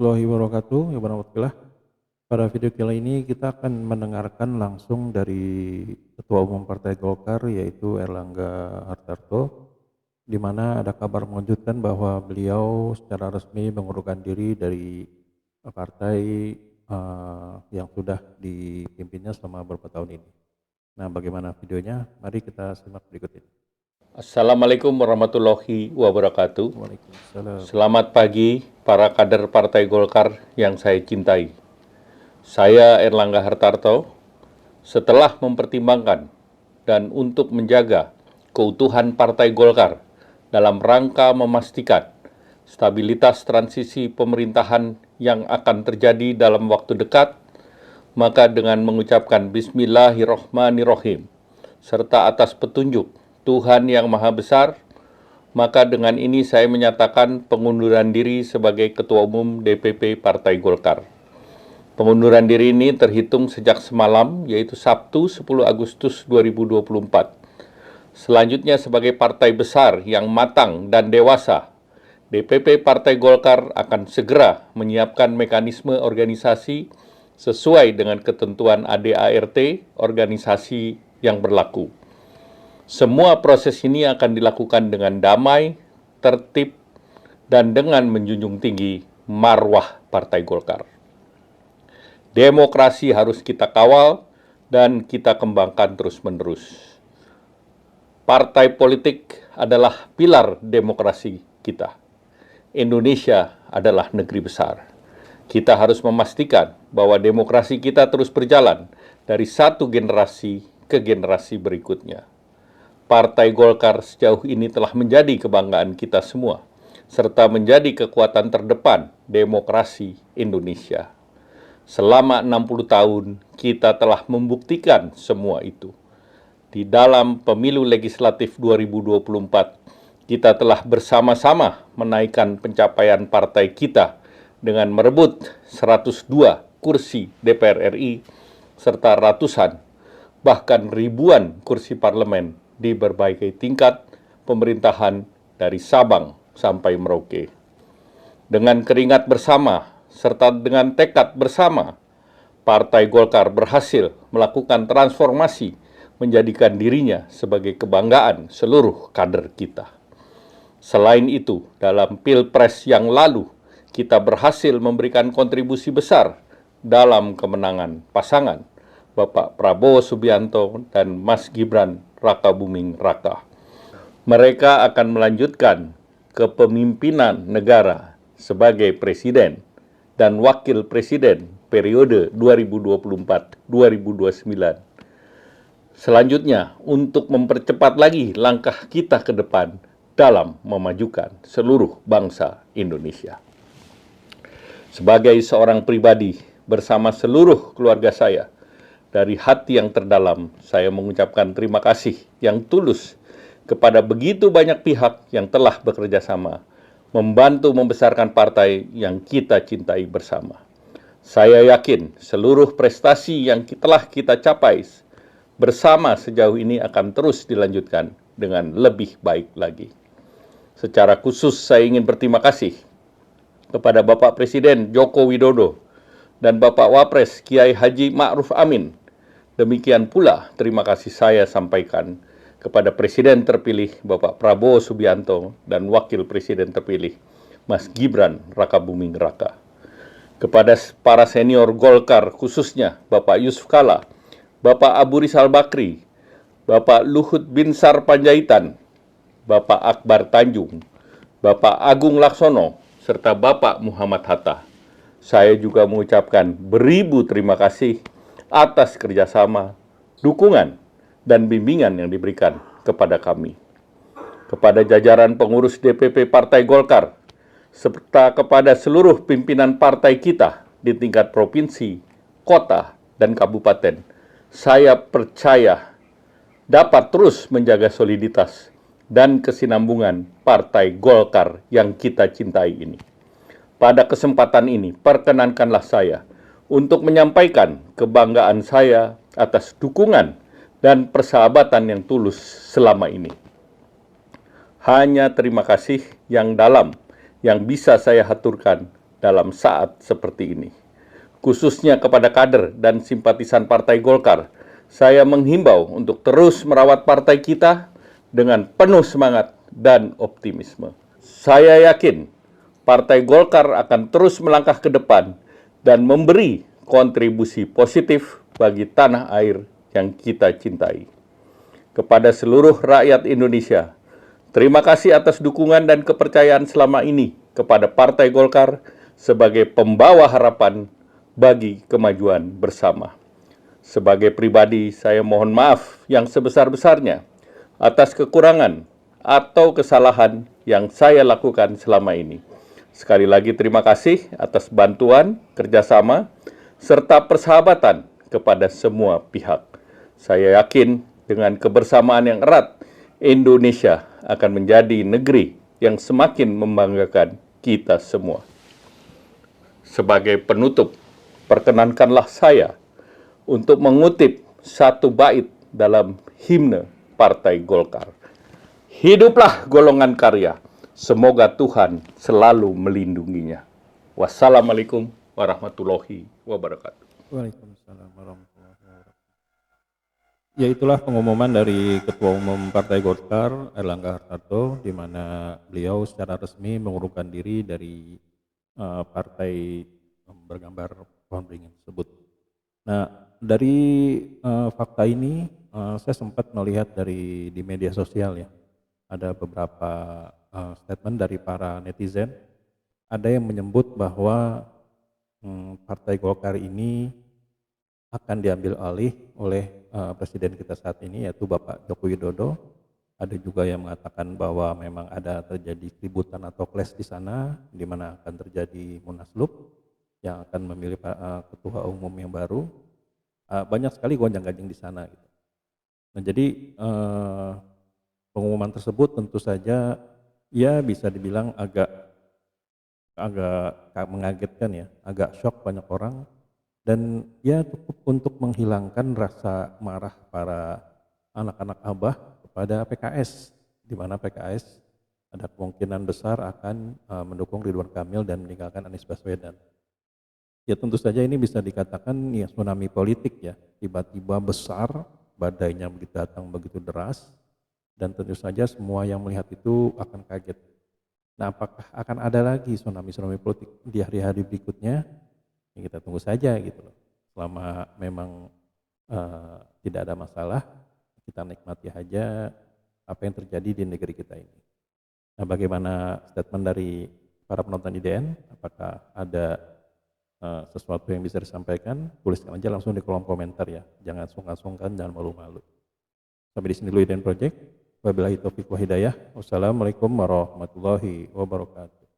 warahmatullahi wabarakatuh. Ya warahmatullah. Pada video kali ini kita akan mendengarkan langsung dari Ketua Umum Partai Golkar yaitu Erlangga Hartarto, di mana ada kabar mengejutkan bahwa beliau secara resmi mengundurkan diri dari partai yang sudah dipimpinnya selama beberapa tahun ini. Nah, bagaimana videonya? Mari kita simak berikut ini. Assalamualaikum warahmatullahi wabarakatuh. Waalaikumsalam. Selamat pagi para kader Partai Golkar yang saya cintai. Saya Erlangga Hartarto. Setelah mempertimbangkan dan untuk menjaga keutuhan Partai Golkar dalam rangka memastikan stabilitas transisi pemerintahan yang akan terjadi dalam waktu dekat, maka dengan mengucapkan Bismillahirrahmanirrahim serta atas petunjuk Tuhan Yang Maha Besar, maka dengan ini saya menyatakan pengunduran diri sebagai Ketua Umum DPP Partai Golkar. Pengunduran diri ini terhitung sejak semalam, yaitu Sabtu 10 Agustus 2024. Selanjutnya sebagai partai besar yang matang dan dewasa, DPP Partai Golkar akan segera menyiapkan mekanisme organisasi sesuai dengan ketentuan ADART organisasi yang berlaku. Semua proses ini akan dilakukan dengan damai, tertib, dan dengan menjunjung tinggi marwah Partai Golkar. Demokrasi harus kita kawal dan kita kembangkan terus-menerus. Partai politik adalah pilar demokrasi kita. Indonesia adalah negeri besar. Kita harus memastikan bahwa demokrasi kita terus berjalan dari satu generasi ke generasi berikutnya. Partai Golkar sejauh ini telah menjadi kebanggaan kita semua, serta menjadi kekuatan terdepan demokrasi Indonesia. Selama 60 tahun, kita telah membuktikan semua itu. Di dalam pemilu legislatif 2024, kita telah bersama-sama menaikkan pencapaian partai kita dengan merebut 102 kursi DPR RI, serta ratusan, bahkan ribuan kursi parlemen di berbagai tingkat pemerintahan dari Sabang sampai Merauke. Dengan keringat bersama serta dengan tekad bersama, Partai Golkar berhasil melakukan transformasi menjadikan dirinya sebagai kebanggaan seluruh kader kita. Selain itu, dalam Pilpres yang lalu, kita berhasil memberikan kontribusi besar dalam kemenangan pasangan Bapak Prabowo Subianto dan Mas Gibran Rakabuming Raka. Mereka akan melanjutkan kepemimpinan negara sebagai presiden dan wakil presiden periode 2024-2029. Selanjutnya, untuk mempercepat lagi langkah kita ke depan dalam memajukan seluruh bangsa Indonesia. Sebagai seorang pribadi bersama seluruh keluarga saya, dari hati yang terdalam, saya mengucapkan terima kasih yang tulus kepada begitu banyak pihak yang telah bekerja sama, membantu membesarkan partai yang kita cintai bersama. Saya yakin seluruh prestasi yang telah kita capai bersama sejauh ini akan terus dilanjutkan dengan lebih baik lagi. Secara khusus saya ingin berterima kasih kepada Bapak Presiden Joko Widodo dan Bapak Wapres Kiai Haji Ma'ruf Amin. Demikian pula terima kasih saya sampaikan kepada Presiden terpilih Bapak Prabowo Subianto dan Wakil Presiden terpilih Mas Gibran Rakabuming Raka. Kepada para senior Golkar khususnya Bapak Yusuf Kalla, Bapak Abu Rizal Bakri, Bapak Luhut Binsar Panjaitan, Bapak Akbar Tanjung, Bapak Agung Laksono, serta Bapak Muhammad Hatta. Saya juga mengucapkan beribu terima kasih atas kerjasama, dukungan, dan bimbingan yang diberikan kepada kami. Kepada jajaran pengurus DPP Partai Golkar, serta kepada seluruh pimpinan partai kita di tingkat provinsi, kota, dan kabupaten, saya percaya dapat terus menjaga soliditas dan kesinambungan Partai Golkar yang kita cintai ini. Pada kesempatan ini, perkenankanlah saya untuk menyampaikan kebanggaan saya atas dukungan dan persahabatan yang tulus selama ini. Hanya terima kasih yang dalam yang bisa saya haturkan dalam saat seperti ini. Khususnya kepada kader dan simpatisan Partai Golkar, saya menghimbau untuk terus merawat partai kita dengan penuh semangat dan optimisme. Saya yakin Partai Golkar akan terus melangkah ke depan dan memberi kontribusi positif bagi tanah air yang kita cintai. Kepada seluruh rakyat Indonesia, terima kasih atas dukungan dan kepercayaan selama ini kepada Partai Golkar sebagai pembawa harapan bagi kemajuan bersama. Sebagai pribadi, saya mohon maaf yang sebesar-besarnya atas kekurangan atau kesalahan yang saya lakukan selama ini. Sekali lagi terima kasih atas bantuan, kerjasama, serta persahabatan kepada semua pihak. Saya yakin dengan kebersamaan yang erat, Indonesia akan menjadi negeri yang semakin membanggakan kita semua. Sebagai penutup, perkenankanlah saya untuk mengutip satu bait dalam himne Partai Golkar. Hiduplah golongan karya, semoga Tuhan selalu melindunginya. Wassalamualaikum warahmatullahi wabarakatuh. Waalaikumsalam warahmatullahi wabarakatuh. Ya, itulah pengumuman dari Ketua Umum Partai Golkar Airlangga Hartarto, di mana beliau secara resmi mengurungkan diri dari partai bergambar pohon beringin tersebut. Nah, dari fakta ini saya sempat melihat di media sosial ya, ada beberapa statement dari para netizen. Ada yang menyebut bahwa Partai Golkar ini akan diambil alih oleh presiden kita saat ini, yaitu Bapak Joko Widodo. Ada juga yang mengatakan bahwa memang ada terjadi keributan atau clash di sana, di mana akan terjadi munaslup yang akan memilih ketua umum yang baru. Banyak sekali gonjang-ganjing di sana. Gitu. Nah, jadi pengumuman tersebut tentu saja ya bisa dibilang agak mengagetkan ya, agak shock banyak orang, dan ya cukup untuk menghilangkan rasa marah para anak-anak Abah kepada PKS, di mana PKS ada kemungkinan besar akan mendukung Ridwan Kamil dan meninggalkan Anies Baswedan. Ya tentu saja ini bisa dikatakan ya tsunami politik ya, tiba-tiba besar, badainya begitu datang begitu deras, dan tentu saja semua yang melihat itu akan kaget. Nah, apakah akan ada lagi tsunami politik di hari-hari berikutnya? Ya, kita tunggu saja gitu loh. Selama memang tidak ada masalah, kita nikmati aja apa yang terjadi di negeri kita ini. Nah, bagaimana statement dari para penonton IDN? Apakah ada sesuatu yang bisa disampaikan? Tuliskan aja langsung di kolom komentar ya. Jangan sungkan-sungkan, jangan malu-malu. Sampai di sini dulu IDN Project. Wabillahi taufiq wa hidayah. Wassalamualaikum warahmatullahi wabarakatuh.